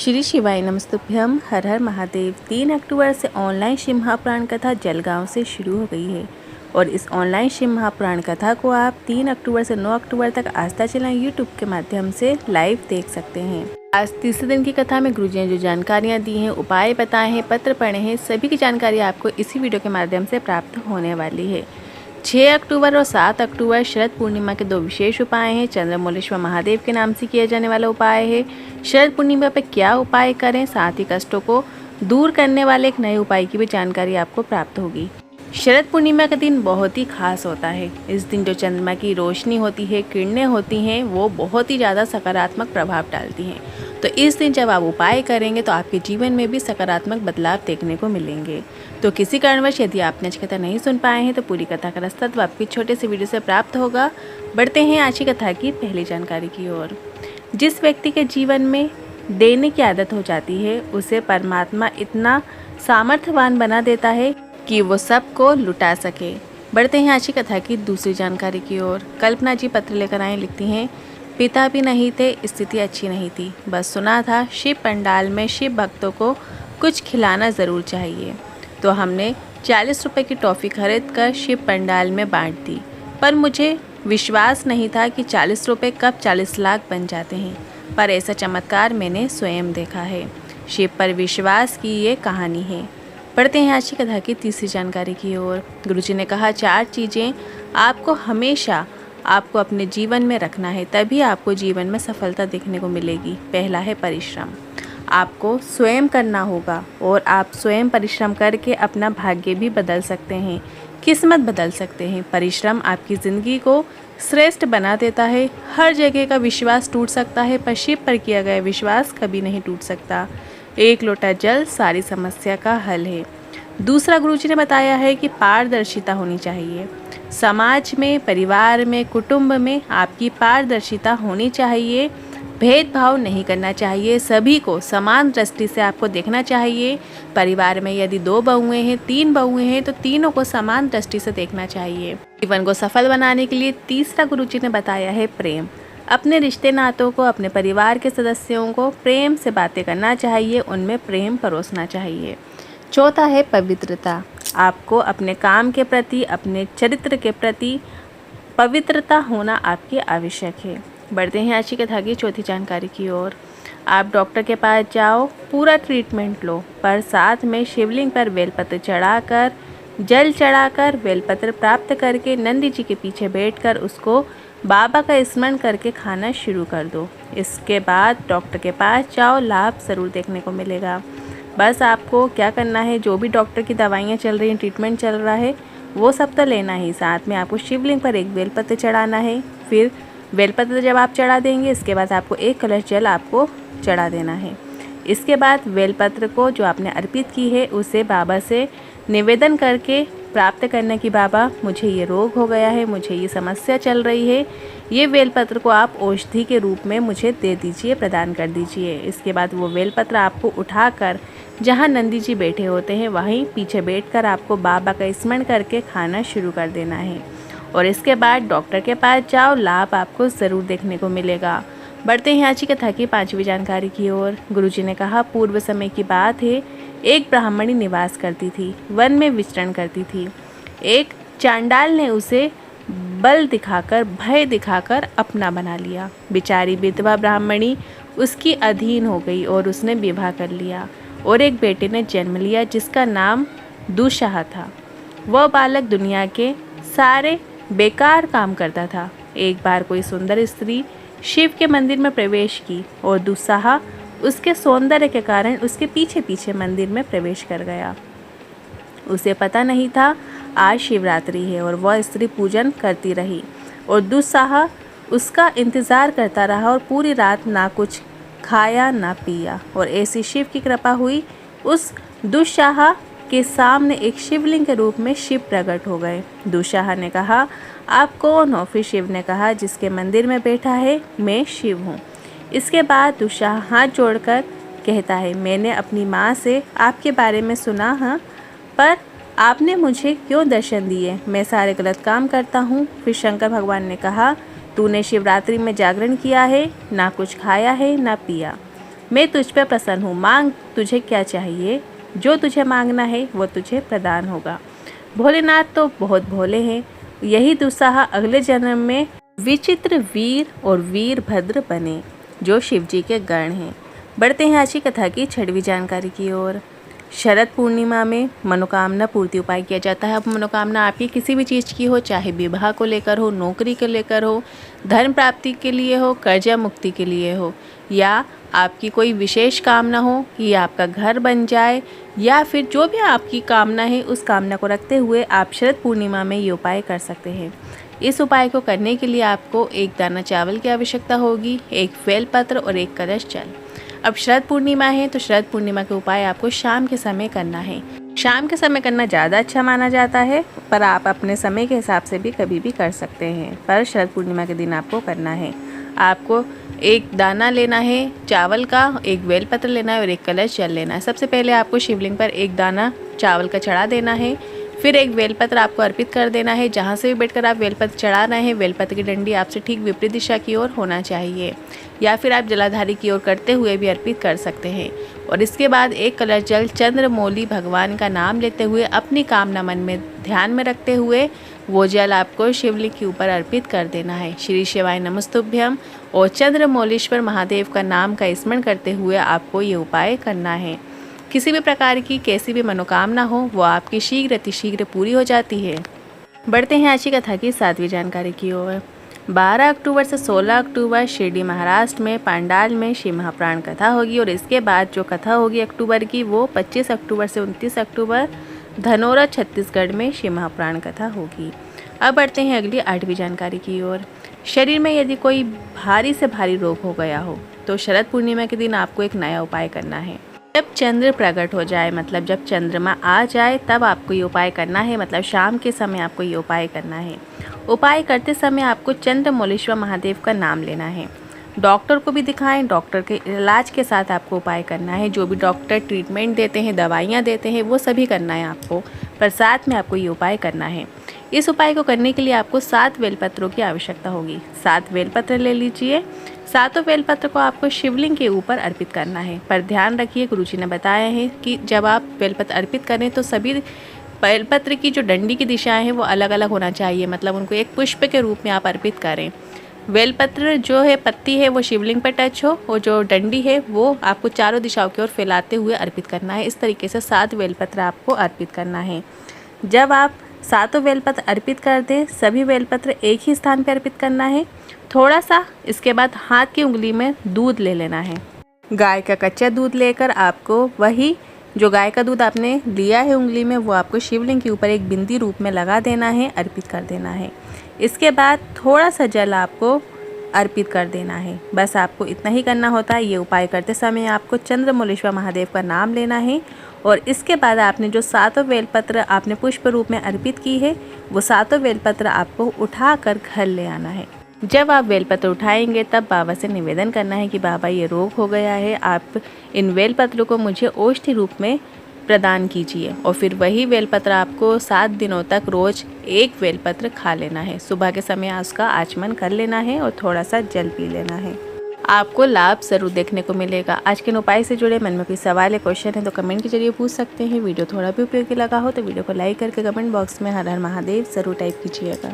श्री शिवाय नमस्तुभ्यम। हर हर महादेव। 3 अक्टूबर से ऑनलाइन शिव महापुराण कथा जलगांव से शुरू हो गई है और इस ऑनलाइन शिव महापुराण कथा को आप 3 अक्टूबर से 9 अक्टूबर तक आस्था चैनल यूट्यूब के माध्यम से लाइव देख सकते हैं। आज तीसरे दिन की कथा में गुरुजी ने जो जानकारियाँ दी हैं, उपाय बताए हैं, पत्र पढ़े हैं, सभी की जानकारी आपको इसी वीडियो के माध्यम से प्राप्त होने वाली है। 6 अक्टूबर और 7 अक्टूबर शरद पूर्णिमा के 2 विशेष उपाय हैं। चंद्रमौलेश्वर महादेव के नाम से किया जाने वाला उपाय है। शरद पूर्णिमा पर क्या उपाय करें, साथ ही कष्टों को दूर करने वाले एक नए उपाय की भी जानकारी आपको प्राप्त होगी। शरद पूर्णिमा का दिन बहुत ही खास होता है। इस दिन जो चंद्रमा की रोशनी होती है, किरणें होती हैं, वो बहुत ही ज़्यादा सकारात्मक प्रभाव डालती हैं। तो इस दिन जब आप उपाय करेंगे तो आपके जीवन में भी सकारात्मक बदलाव देखने को मिलेंगे। तो किसी कारणवश यदि आपने आज कथा नहीं सुन पाए हैं तो पूरी कथा का रास्ता तो आपकी छोटे से वीडियो से प्राप्त होगा। बढ़ते हैं आज की कथा की पहली जानकारी की ओर। जिस व्यक्ति के जीवन में देने की आदत हो जाती है, उसे परमात्मा इतना सामर्थ्यवान बना देता है कि वो सबको लुटा सके। बढ़ते हैं आज की कथा की दूसरी जानकारी की ओर। कल्पना जी पत्र लेकर आए, लिखती हैं, पिता भी नहीं थे, स्थिति अच्छी नहीं थी, बस सुना था शिव पंडाल में शिव भक्तों को कुछ खिलाना ज़रूर चाहिए, तो हमने 40 रुपये की टॉफ़ी खरीद कर शिव पंडाल में बांट दी। पर मुझे विश्वास नहीं था कि 40 रुपये कब 40 लाख बन जाते हैं, पर ऐसा चमत्कार मैंने स्वयं देखा है। शिव पर विश्वास की ये कहानी है। पढ़ते हैं आज की कथा की तीसरी जानकारी की ओर। गुरुजी ने कहा 4 चीज़ें आपको हमेशा अपने जीवन में रखना है, तभी आपको जीवन में सफलता देखने को मिलेगी। पहला है परिश्रम। आपको स्वयं करना होगा और आप स्वयं परिश्रम करके अपना भाग्य भी बदल सकते हैं, किस्मत बदल सकते हैं। परिश्रम आपकी ज़िंदगी को श्रेष्ठ बना देता है। हर जगह का विश्वास टूट सकता है, पर शिव पर किया गया विश्वास कभी नहीं टूट सकता। 1 लोटा जल सारी समस्या का हल है। दूसरा गुरुजी ने बताया है कि पारदर्शिता होनी चाहिए। समाज में, परिवार में, कुटुंब में आपकी पारदर्शिता होनी चाहिए। भेदभाव नहीं करना चाहिए, सभी को समान दृष्टि से आपको देखना चाहिए। परिवार में यदि 2 बहुएं हैं, 3 बहुएं हैं, तो तीनों को समान दृष्टि से देखना चाहिए। जीवन को सफल बनाने के लिए तीसरा गुरुजी ने बताया है प्रेम। अपने रिश्ते नातों को, अपने परिवार के सदस्यों को प्रेम से बातें करना चाहिए, उनमें प्रेम परोसना चाहिए। चौथा है पवित्रता। आपको अपने काम के प्रति, अपने चरित्र के प्रति पवित्रता होना आपकी आवश्यक है। बढ़ते हैं आज की कथा की चौथी जानकारी की ओर। आप डॉक्टर के पास जाओ, पूरा ट्रीटमेंट लो, पर साथ में शिवलिंग पर बेलपत्र चढ़ाकर, जल चढ़ाकर, बेलपत्र प्राप्त करके नंदी जी के पीछे बैठकर उसको बाबा का स्मरण करके खाना शुरू कर दो। इसके बाद डॉक्टर के पास जाओ, लाभ ज़रूर देखने को मिलेगा। बस आपको क्या करना है, जो भी डॉक्टर की दवाइयाँ चल रही हैं, ट्रीटमेंट चल रहा है, वो सब तो लेना ही, साथ में आपको शिवलिंग पर एक बेलपत्र चढ़ाना है। फिर बेलपत्र जब आप चढ़ा देंगे, इसके बाद आपको 1 कलश जल आपको चढ़ा देना है। इसके बाद बेलपत्र को जो आपने अर्पित की है, उसे बाबा से निवेदन करके प्राप्त करना कि बाबा मुझे ये रोग हो गया है, मुझे ये समस्या चल रही है, ये बेलपत्र को आप औषधि के रूप में मुझे दे दीजिए, प्रदान कर दीजिए। इसके बाद वो बेलपत्र आपको उठाकर जहाँ नंदी जी बैठे होते हैं वहीं पीछे बैठकर आपको बाबा का स्मरण करके खाना शुरू कर देना है। और इसके बाद डॉक्टर के पास जाओ, लाभ आपको ज़रूर देखने को मिलेगा। बढ़ते हैं आज की कथा की 5वीं जानकारी की ओर। गुरुजी ने कहा पूर्व समय की बात है, एक ब्राह्मणी निवास करती थी, वन में विचरण करती थी। एक चांडाल ने उसे बल दिखाकर, भय दिखाकर अपना बना लिया। बेचारी विधवा ब्राह्मणी उसकी अधीन हो गई और उसने विवाह कर लिया और एक बेटे ने जन्म लिया जिसका नाम दुशाह था। वह बालक दुनिया के सारे बेकार काम करता था। एक बार कोई सुंदर स्त्री शिव के मंदिर में प्रवेश की और दुशाह उसके सौंदर्य के कारण उसके पीछे पीछे मंदिर में प्रवेश कर गया। उसे पता नहीं था आज शिवरात्रि है और वह स्त्री पूजन करती रही और दुशाह उसका इंतज़ार करता रहा और पूरी रात ना कुछ खाया ना पिया। और ऐसी शिव की कृपा हुई, उस दुशाह के सामने एक शिवलिंग के रूप में शिव प्रकट हो गए। दुशाह ने कहा आप कौन हो? फिर शिव ने कहा जिसके मंदिर में बैठा है मैं शिव हूँ। इसके बाद दुशाह हाथ जोड़कर कहता है मैंने अपनी माँ से आपके बारे में सुना है, पर आपने मुझे क्यों दर्शन दिए? मैं सारे गलत काम करता हूँ। फिर शंकर भगवान ने कहा तूने शिवरात्रि में जागरण किया है, ना कुछ खाया है ना पिया। मैं तुझ पर प्रसन्न हूँ, मांग तुझे क्या चाहिए, जो तुझे मांगना है वो तुझे प्रदान होगा। भोलेनाथ तो बहुत भोले हैं, यही दुस्साह अगले जन्म में विचित्र वीर और वीरभद्र बने, जो शिव जी के गण हैं। बढ़ते हैं आज की कथा की 6वीं जानकारी की ओर। शरद पूर्णिमा में मनोकामना पूर्ति उपाय किया जाता है। अब मनोकामना आपकी किसी भी चीज़ की हो, चाहे विवाह को लेकर हो, नौकरी को लेकर हो, धन प्राप्ति के लिए हो, कर्जा मुक्ति के लिए हो, या आपकी कोई विशेष कामना हो कि आपका घर बन जाए, या फिर जो भी आपकी कामना है उस कामना को रखते हुए आप शरद पूर्णिमा में ये उपाय कर सकते हैं। इस उपाय को करने के लिए आपको एक दाना चावल की आवश्यकता होगी, एक बेलपत्र और एक कलश जल। अब शरद पूर्णिमा है तो शरद पूर्णिमा के उपाय आपको शाम के समय करना है। शाम के समय करना ज़्यादा अच्छा माना जाता है, पर आप अपने समय के हिसाब से भी कभी भी कर सकते हैं, पर शरद पूर्णिमा के दिन आपको करना है। आपको एक दाना लेना है चावल का, एक बेलपत्र लेना है और एक कलश जल लेना है। सबसे पहले आपको शिवलिंग पर एक दाना चावल का चढ़ा देना है, फिर एक बेलपत्र आपको अर्पित कर देना है। जहाँ से भी बैठकर आप बेलपत्र चढ़ा रहे हैं, बेलपत्र की डंडी आपसे ठीक विपरीत दिशा की ओर होना चाहिए, या फिर आप जलाधारी की ओर करते हुए भी अर्पित कर सकते हैं। और इसके बाद एक कलश जल चंद्रमौली भगवान का नाम लेते हुए अपनी कामना मन में ध्यान में रखते हुए वो जल आपको शिवलिंग के ऊपर अर्पित कर देना है। श्री शिवाय नमस्तुभ्यम और चंद्रमौलीश्वर महादेव का नाम का स्मरण करते हुए आपको ये उपाय करना है। किसी भी प्रकार की कैसी भी मनोकामना हो वो आपकी शीघ्र अतिशीघ्र पूरी हो जाती है। बढ़ते हैं आज की कथा की 7वीं जानकारी की ओर। 12 अक्टूबर से 16 अक्टूबर शिरडी महाराष्ट्र में पांडाल में शिव महाप्राण कथा होगी, और इसके बाद जो कथा होगी अक्टूबर की वो 25 अक्टूबर से 29 अक्टूबर धनौरा छत्तीसगढ़ में शिव महाप्राण कथा होगी। अब बढ़ते हैं अगली 8वीं जानकारी की ओर। शरीर में यदि कोई भारी से भारी रोग हो गया हो तो शरद पूर्णिमा के दिन आपको एक नया उपाय करना है। जब चंद्र प्रकट हो जाए, मतलब जब चंद्रमा आ जाए, तब आपको ये उपाय करना है, मतलब शाम के समय आपको ये उपाय करना है। उपाय करते समय आपको चंद्रमौलीश्वर महादेव का नाम लेना है। डॉक्टर को भी दिखाएं, डॉक्टर के इलाज के साथ आपको उपाय करना है। जो भी डॉक्टर ट्रीटमेंट देते हैं, दवाइयाँ देते हैं, वो सभी करना है आपको, पर साथ में आपको ये उपाय करना है। इस उपाय को करने के लिए आपको 7 बेलपत्रों की आवश्यकता होगी। 7 बेलपत्र ले लीजिए। 7 बेलपत्र को आपको शिवलिंग के ऊपर अर्पित करना है, पर ध्यान रखिए गुरुजी ने बताया है कि जब आप बेलपत्र अर्पित करें तो सभी बेलपत्र की जो डंडी की दिशाएं हैं वो अलग अलग होना चाहिए, मतलब उनको एक पुष्प के रूप में आप अर्पित करें। बेलपत्र जो है पत्ती है वो शिवलिंग पर टच हो, और जो डंडी है वो आपको चारों दिशाओं की ओर फैलाते हुए अर्पित करना है। इस तरीके से 7 बेलपत्र आपको अर्पित करना है। जब आप 7 बेलपत्र अर्पित कर दें, सभी बेलपत्र एक ही स्थान पर अर्पित करना है। थोड़ा सा इसके बाद हाथ की उंगली में दूध ले लेना है। गाय का कच्चा दूध लेकर आपको वही जो गाय का दूध आपने लिया है उंगली में, वो आपको शिवलिंग के ऊपर एक बिंदी रूप में लगा देना है, अर्पित कर देना है। इसके बाद थोड़ा सा जल आपको अर्पित कर देना है। बस आपको इतना ही करना होता है। ये उपाय करते समय आपको चंद्रमौलीश्वर महादेव का नाम लेना है, और इसके बाद आपने जो 7 बेलपत्र आपने पुष्प रूप में अर्पित की है, वो 7 बेलपत्र आपको उठाकर घर ले आना है। जब आप बेलपत्र उठाएंगे तब बाबा से निवेदन करना है कि बाबा ये रोग हो गया है, आप इन बेलपत्रों को मुझे औषधि रूप में प्रदान कीजिए। और फिर वही बेलपत्र आपको 7 दिनों तक रोज एक बेलपत्र खा लेना है। सुबह के समय उसका आचमन कर लेना है और थोड़ा सा जल पी लेना है। आपको लाभ जरूर देखने को मिलेगा। आज के उपाय से जुड़े मन में कोई सवाल या क्वेश्चन है तो कमेंट के जरिए पूछ सकते हैं। वीडियो थोड़ा भी उपयोगी लगा हो तो वीडियो को लाइक करके कमेंट बॉक्स में हर हर महादेव जरूर टाइप कीजिएगा।